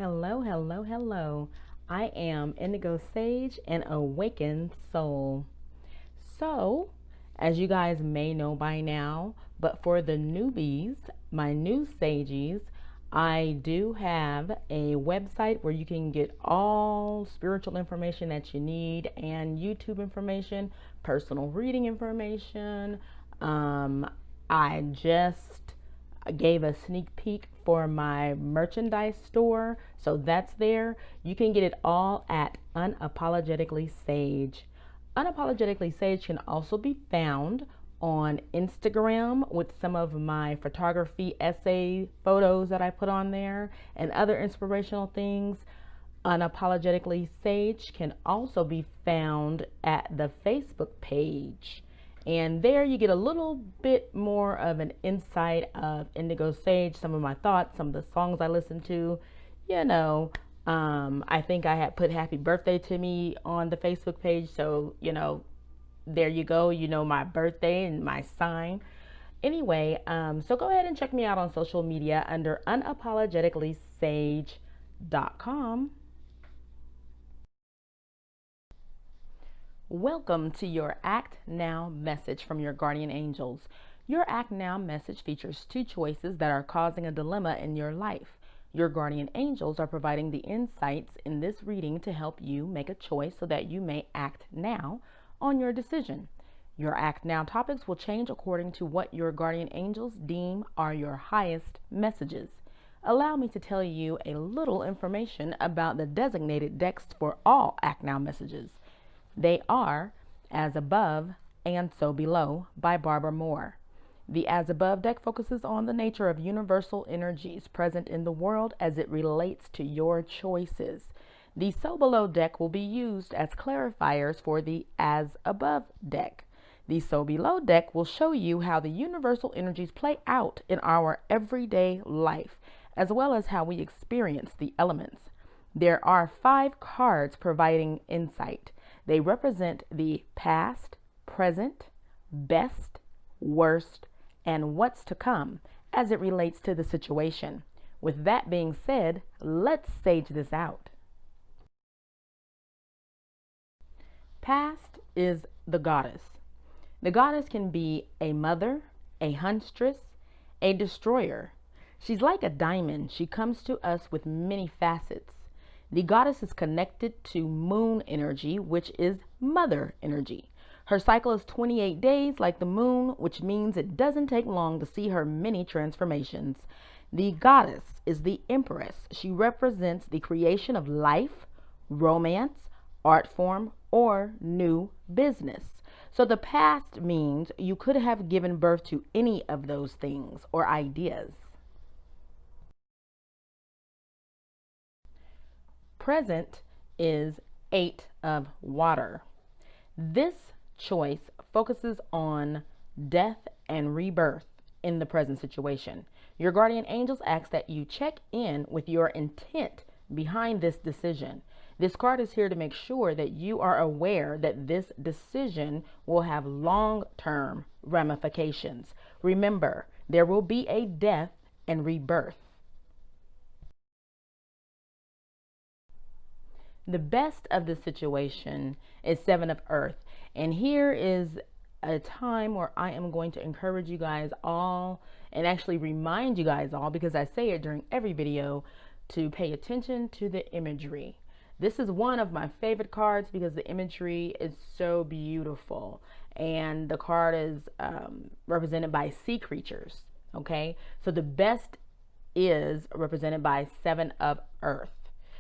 Hello, hello, hello. I am Indigo Sage, an awakened soul. So, as you guys may know by now, but for the newbies, my new sages, I do have a website where you can get all spiritual information that you need and YouTube information, personal reading information. I just gave a sneak peek for my merchandise store, so that's there. You can get it all at Unapologetically Sage. Unapologetically Sage can also be found on Instagram with some of my photography essay photos that I put on there and other inspirational things. Unapologetically Sage can also be found at the Facebook page. And there you get a little bit more of an insight of Indigo Sage, some of my thoughts, some of the songs I listen to. You know, I think I had put happy birthday to me on the Facebook page. So, there you go. You know my birthday and my sign. Anyway, so go ahead and check me out on social media under unapologeticallysage.com. Welcome to your Act Now message from your guardian angels. Your Act Now message features two choices that are causing a dilemma in your life. Your guardian angels are providing the insights in this reading to help you make a choice so that you may act now on your decision. Your Act Now topics will change according to what your guardian angels deem are your highest messages. Allow me to tell you a little information about the designated decks for all Act Now messages. They are As Above and So Below by Barbara Moore. The As Above deck focuses on the nature of universal energies present in the world as it relates to your choices. The So Below deck will be used as clarifiers for the As Above deck. The So Below deck will show you how the universal energies play out in our everyday life, as well as how we experience the elements. There are 5 cards providing insight. They represent the past, present, best, worst, and what's to come as it relates to the situation. With that being said, let's sage this out. Past is the goddess. The goddess can be a mother, a huntress, a destroyer. She's like a diamond. She comes to us with many facets. The goddess is connected to moon energy, which is mother energy. Her cycle is 28 days like the moon, which means it doesn't take long to see her many transformations. The goddess is the Empress. She represents the creation of life, romance, art form, or new business. So the past means you could have given birth to any of those things or ideas. Present is 8 of water. This choice focuses on death and rebirth in the present situation. Your guardian angels ask that you check in with your intent behind this decision. This card is here to make sure that you are aware that this decision will have long-term ramifications. Remember, there will be a death and rebirth. The best of the situation is 7 of Earth. And here is a time where I am going to encourage you guys all and actually remind you guys all, because I say it during every video, to pay attention to the imagery. This is one of my favorite cards because the imagery is so beautiful. And the card is represented by sea creatures. Okay, so the best is represented by 7 of Earth,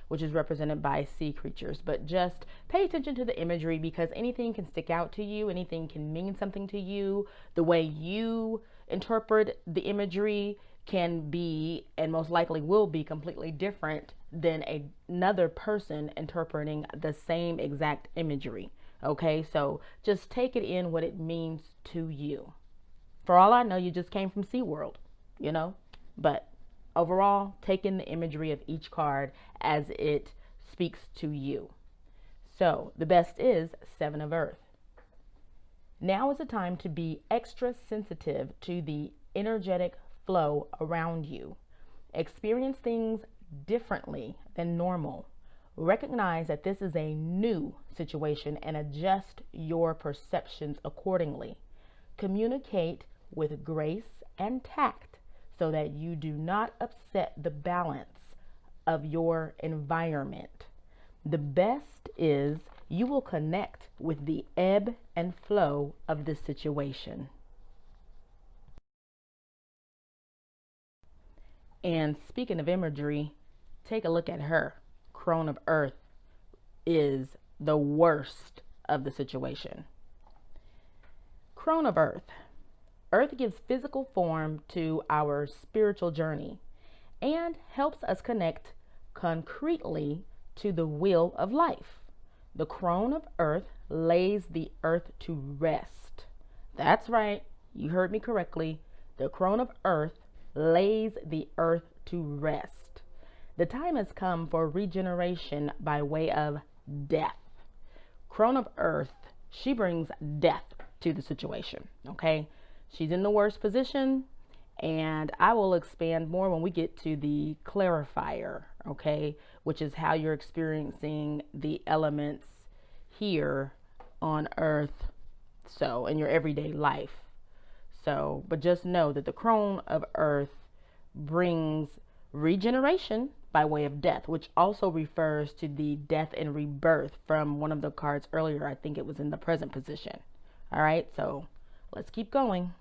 which is represented by sea creatures. But just pay attention to the imagery, because anything can stick out to you, anything can mean something to you. The way you interpret the imagery can be, and most likely will be, completely different than another person interpreting the same exact imagery. Okay, so just take it in what it means to you. For all I know, you just came from SeaWorld, but overall, take in the imagery of each card as it speaks to you. So the best is 7 of Earth. Now is the time to be extra sensitive to the energetic flow around you. Experience things differently than normal. Recognize that this is a new situation and adjust your perceptions accordingly. Communicate with grace and tact so that you do not upset the balance of your environment. The best is you will connect with the ebb and flow of this situation. And speaking of imagery, take a look at her. Crone of Earth is the worst of the situation. Crone of Earth. Earth gives physical form to our spiritual journey and helps us connect concretely to the wheel of life. The Crone of Earth lays the earth to rest. That's right, you heard me correctly. The Crone of Earth lays the earth to rest. The time has come for regeneration by way of death. Crone of Earth, she brings death to the situation, okay? She's in the worst position, and I will expand more when we get to the clarifier, okay? Which is how you're experiencing the elements here on Earth, so in your everyday life. So, but just know that the Crone of Earth brings regeneration by way of death, which also refers to the death and rebirth from one of the cards earlier. I think it was in the present position. All right, so let's keep going.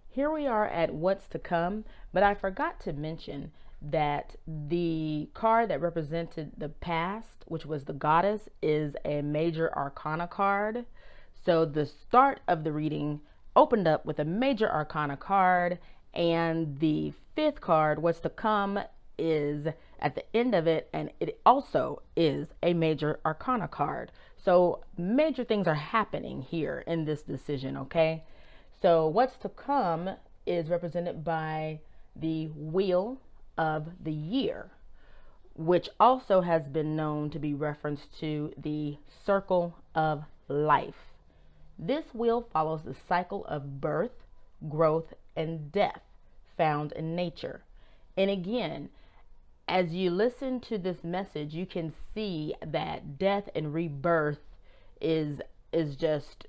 Here we are at what's to come, but I forgot to mention that the card that represented the past, which was the Goddess, is a major arcana card. So the start of the reading opened up with a major arcana card, and the fifth card, what's to come, is at the end of it, and it also is a major arcana card. So major things are happening here in this decision, okay? So what's to come is represented by the Wheel of the Year, which also has been known to be referenced to the Circle of Life. This wheel follows the cycle of birth, growth, and death found in nature. And again, as you listen to this message, you can see that death and rebirth is just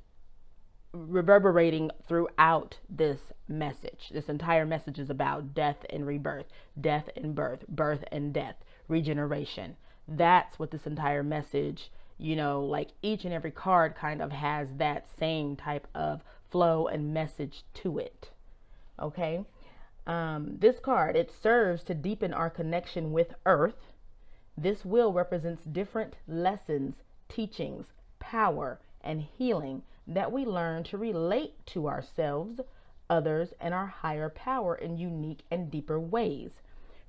reverberating throughout this message. This entire message is about death and rebirth, death and birth, birth and death, regeneration. That's what this entire message, you know, like each and every card kind of has that same type of flow and message to it. Okay. This card, it serves to deepen our connection with Earth. This wheel represents different lessons, teachings, power, and healing that we learn to relate to ourselves, others, and our higher power in unique and deeper ways.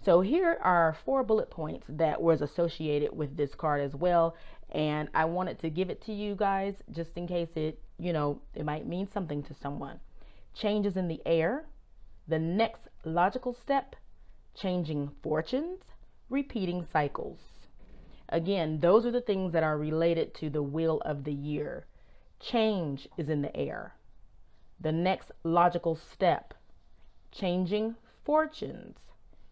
So here are 4 bullet points that was associated with this card as well. And I wanted to give it to you guys just in case it, you know, it might mean something to someone. Changes in the air, the next logical step, changing fortunes, repeating cycles. Again, those are the things that are related to the Wheel of the Year. Change is in the air. The next logical step, changing fortunes,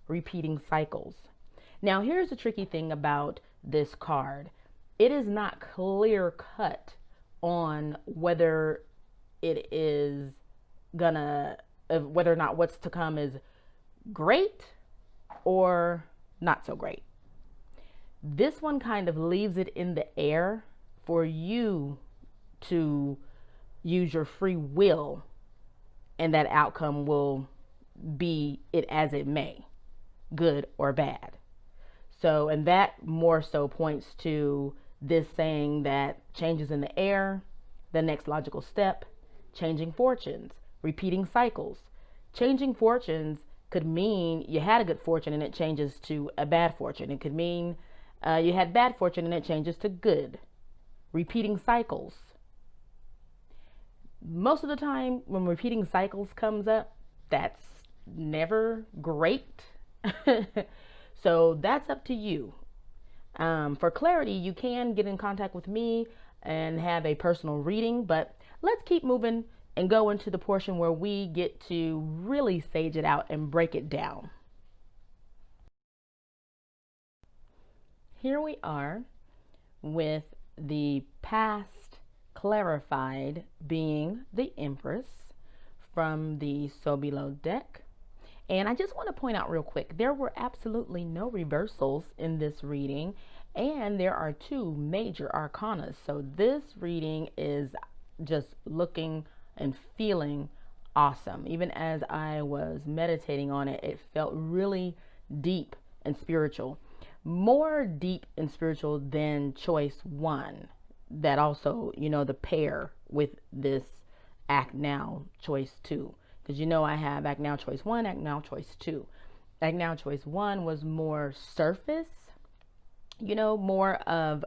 repeating cycles. Now, here's the tricky thing about this card. It is not clear cut on whether it is whether or not what's to come is great or not so great. This one kind of leaves it in the air for you to use your free will, and that outcome will be it as it may, good or bad. So, and that more so points to this saying that changes in the air, the next logical step, changing fortunes, repeating cycles. Changing fortunes could mean you had a good fortune and it changes to a bad fortune. It could mean you had bad fortune and it changes to good. Repeating cycles. Most of the time when repeating cycles comes up, that's never great. So that's up to you. For clarity, you can get in contact with me and have a personal reading, but let's keep moving and go into the portion where we get to really sage it out and break it down. Here we are with the past clarified being the Empress from the So Below deck. And I just want to point out real quick, there were absolutely no reversals in this reading, and there are 2 major arcana. So this reading is just looking and feeling awesome. Even as I was meditating on it, it felt really deep and spiritual. More deep and spiritual than choice 1, that also, you know, the pair with this act now choice 2, because you know I have act now choice 1, act now choice 2. Act now choice 1 was more surface, you know, more of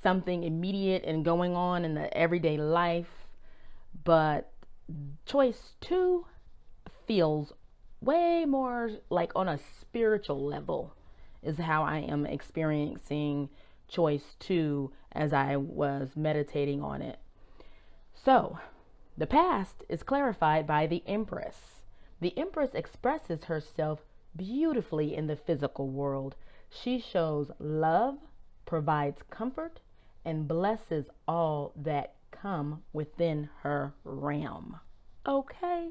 something immediate and going on in the everyday life, but choice 2 feels way more like on a spiritual level, is how I am experiencing choice 2 as I was meditating on it. So the past is clarified by the Empress. The Empress expresses herself beautifully in the physical world. She shows love, provides comfort, and blesses all that come within her realm. Okay,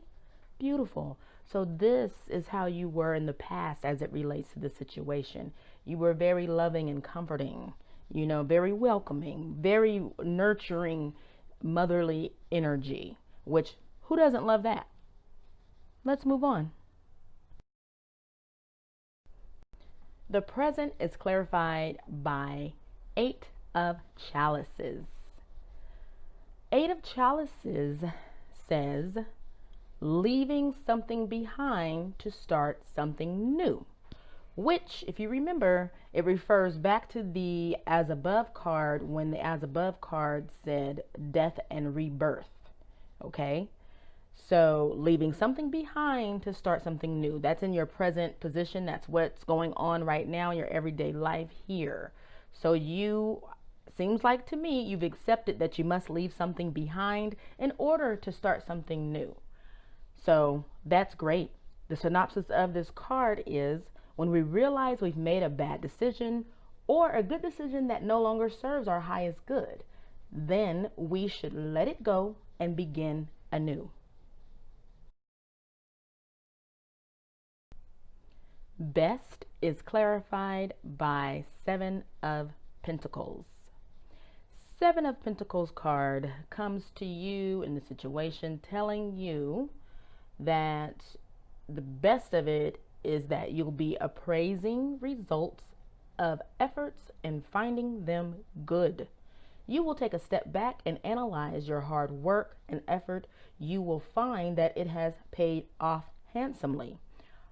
beautiful. So this is how you were in the past as it relates to the situation. You were very loving and comforting, you know, very welcoming, very nurturing, motherly energy, which who doesn't love that? Let's move on. The present is clarified by 8 of Chalices. 8 of Chalices says, leaving something behind to start something new, which, if you remember, it refers back to the As Above card, when the As Above card said death and rebirth. Okay, so leaving something behind to start something new. That's in your present position. That's what's going on right now in your everyday life here. So you, seems like to me, you've accepted that you must leave something behind in order to start something new. So that's great. The synopsis of this card is, when we realize we've made a bad decision or a good decision that no longer serves our highest good, then we should let it go and begin anew. Best is clarified by 7 of Pentacles. 7 of Pentacles card comes to you in the situation telling you that the best of it is that you'll be appraising results of efforts and finding them good. You will take a step back and analyze your hard work and effort. You will find that it has paid off handsomely.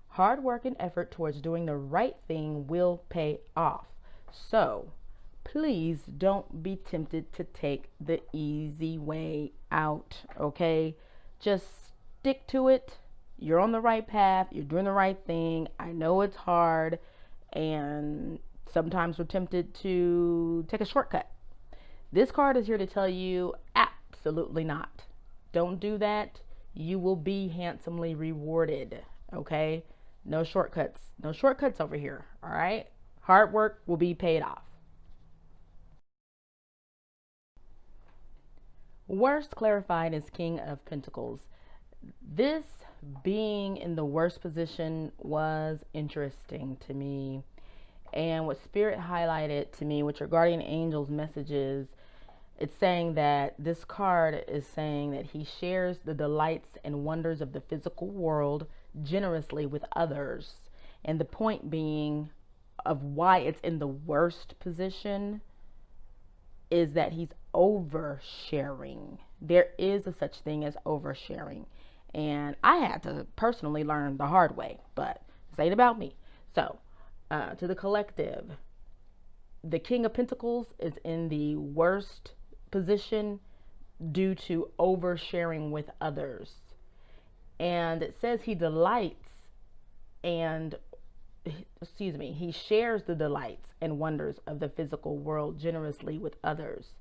Hard work and effort towards doing the right thing will pay off. So please don't be tempted to take the easy way out, okay? Just stick to it. You're on the right path. You're doing the right thing. I know it's hard, and sometimes we're tempted to take a shortcut. This card is here to tell you absolutely not. Don't do that. You will be handsomely rewarded, okay? No shortcuts. No shortcuts over here, all right? Hard work will be paid off. Worst clarified is King of Pentacles. This being in the worst position was interesting to me. And what Spirit highlighted to me, which are guardian angels messages, it's saying that this card is saying that he shares the delights and wonders of the physical world generously with others. And the point being of why it's in the worst position is that he's oversharing. There is a such thing as oversharing. And I had to personally learn the hard way, but this ain't about me. So, to the collective, the King of Pentacles is in the worst position due to oversharing with others. And it says he delights and, he shares the delights and wonders of the physical world generously with others.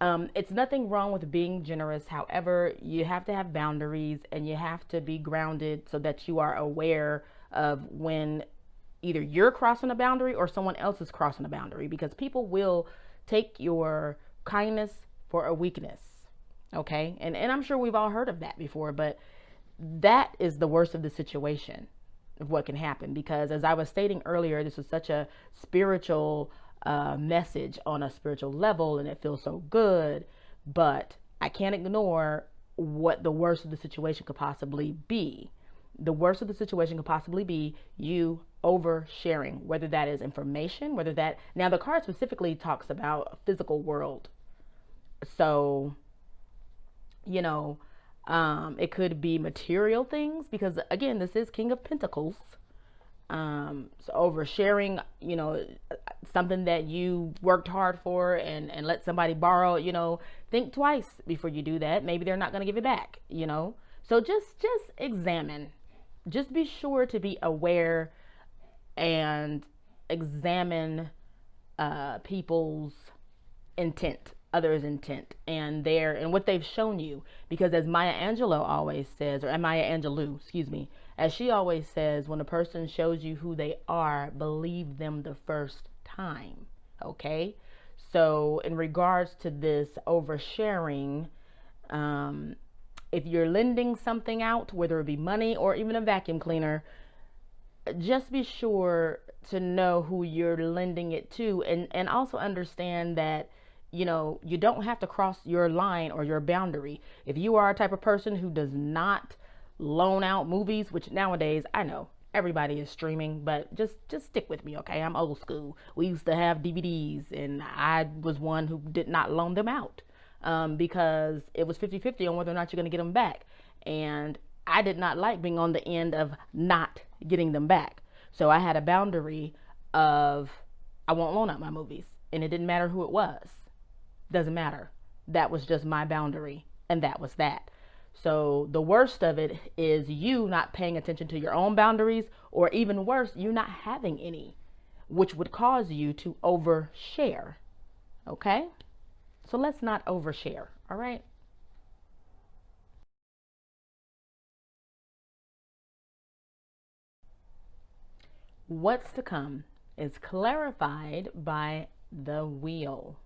It's nothing wrong with being generous. However, you have to have boundaries and you have to be grounded so that you are aware of when either you're crossing a boundary or someone else is crossing a boundary, because people will take your kindness for a weakness. Okay. And I'm sure we've all heard of that before, but that is the worst of the situation of what can happen, because as I was stating earlier, this is such a spiritual message on a spiritual level and it feels so good, but I can't ignore what the worst of the situation could possibly be. The worst of the situation could possibly be you oversharing, whether that is information, whether that, now the card specifically talks about a physical world. So, you know, it could be material things, because again, this is King of Pentacles. So oversharing, you know, something that you worked hard for and let somebody borrow, you know, think twice before you do that. Maybe they're not going to give it back, you know. So just examine. Just be sure to be aware and examine people's intent, others' intent, and what they've shown you. Because as Maya Angelou always says, or Maya Angelou, excuse me, as she always says, when a person shows you who they are, believe them the first time. Okay? So in regards to this oversharing, if you're lending something out, whether it be money or even a vacuum cleaner, just be sure to know who you're lending it to, and also understand that, you know, you don't have to cross your line or your boundary. If you are a type of person who does not loan out movies, which nowadays I know everybody is streaming, but just stick with me, okay? I'm old school. We used to have DVDs and I was one who did not loan them out, because it was 50-50 on whether or not you're going to get them back, and I did not like being on the end of not getting them back. So I had a boundary of, I won't loan out my movies, and it didn't matter who it was. Doesn't matter. That was just my boundary, and that was that. So the worst of it is you not paying attention to your own boundaries, or even worse, you not having any, which would cause you to overshare. Okay? So let's not overshare. All right? What's to come is clarified by the wheel.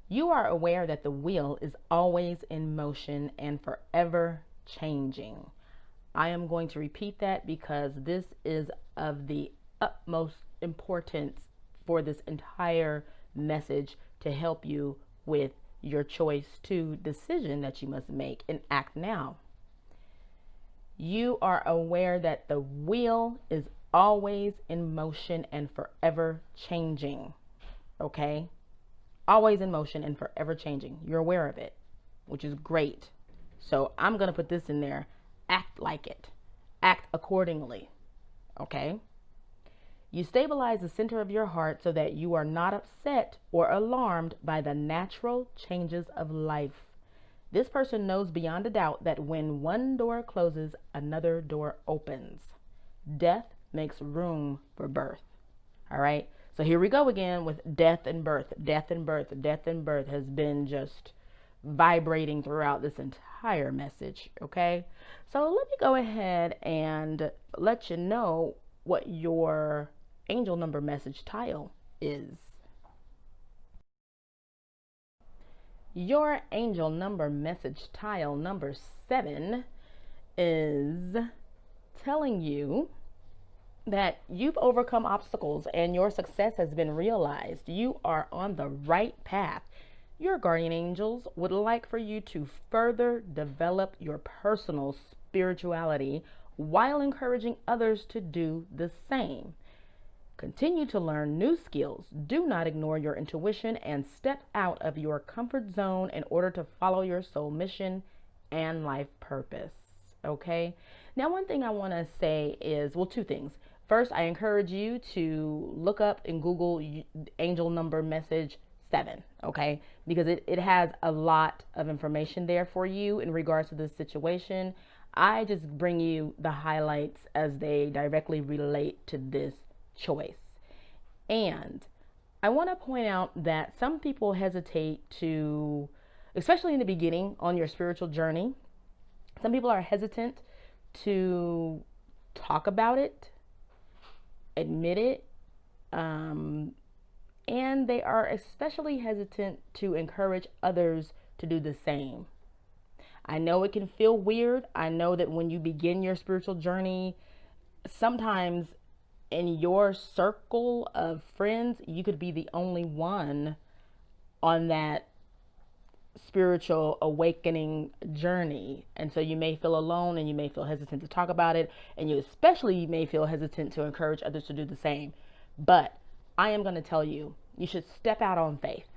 You are aware that the wheel is always in motion and forever changing. I am going to repeat that because this is of the utmost importance for this entire message to help you with your choice to decision that you must make and act now. You are aware that the wheel is always in motion and forever changing. Okay? Always in motion and forever changing. You're aware of it, which is great. So I'm going to put this in there. Act like it. Act accordingly. Okay? You stabilize the center of your heart so that you are not upset or alarmed by the natural changes of life. This person knows beyond a doubt that when one door closes, another door opens. Death makes room for birth. All right? So here we go again with death and birth. Death and birth. Death and birth has been just vibrating throughout this entire message. Okay? So let me go ahead and let you know what your angel number message tile is. Your angel number message tile number 7 is telling you that you've overcome obstacles and your success has been realized. You are on the right path. Your guardian angels would like for you to further develop your personal spirituality while encouraging others to do the same. Continue to learn new skills. Do not ignore your intuition and step out of your comfort zone in order to follow your soul mission and life purpose. Okay? Now, one thing I want to say is, well, two things. First, I encourage you to look up in Google angel number message 7, okay? Because it has a lot of information there for you in regards to this situation. I just bring you the highlights as they directly relate to this choice. And I want to point out that some people hesitate to, especially in the beginning on your spiritual journey, some people are hesitant to talk about it, admit it, and they are especially hesitant to encourage others to do the same. I know it can feel weird. I know that when you begin your spiritual journey, sometimes in your circle of friends, you could be the only one on that spiritual awakening journey. And so you may feel alone and you may feel hesitant to talk about it. And you especially may feel hesitant to encourage others to do the same. But I am going to tell you, you should step out on faith.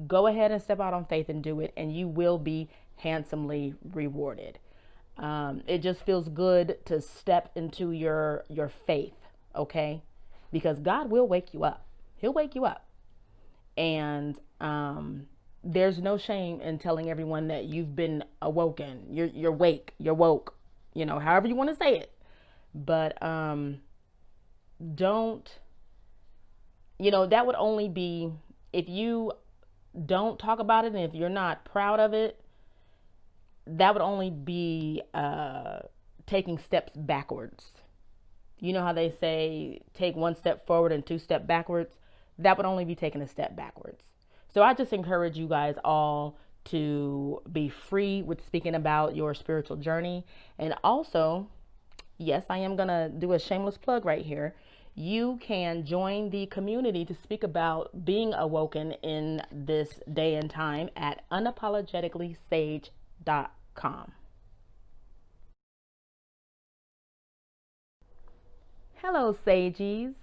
Go ahead and step out on faith and do it, and you will be handsomely rewarded. It just feels good to step into your faith, okay? Because God will wake you up. He'll wake you up. And there's no shame in telling everyone that you've been awoken. You're awake. You're woke. You know, however you want to say it. But don't, you know, that would only be if you don't talk about it and if you're not proud of it, that would only be taking steps backwards. You know how they say take one step forward and 2 steps backwards? That would only be taking a step backwards. So I just encourage you guys all to be free with speaking about your spiritual journey. And also, yes, I am going to do a shameless plug right here. You can join the community to speak about being awoken in this day and time at unapologeticallysage.com. Hello, Sages.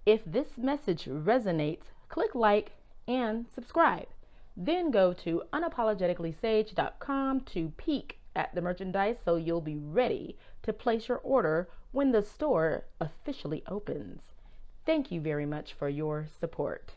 If this message resonates, click like and subscribe. Then go to unapologeticallysage.com to peek at the merchandise so you'll be ready to place your order when the store officially opens. Thank you very much for your support.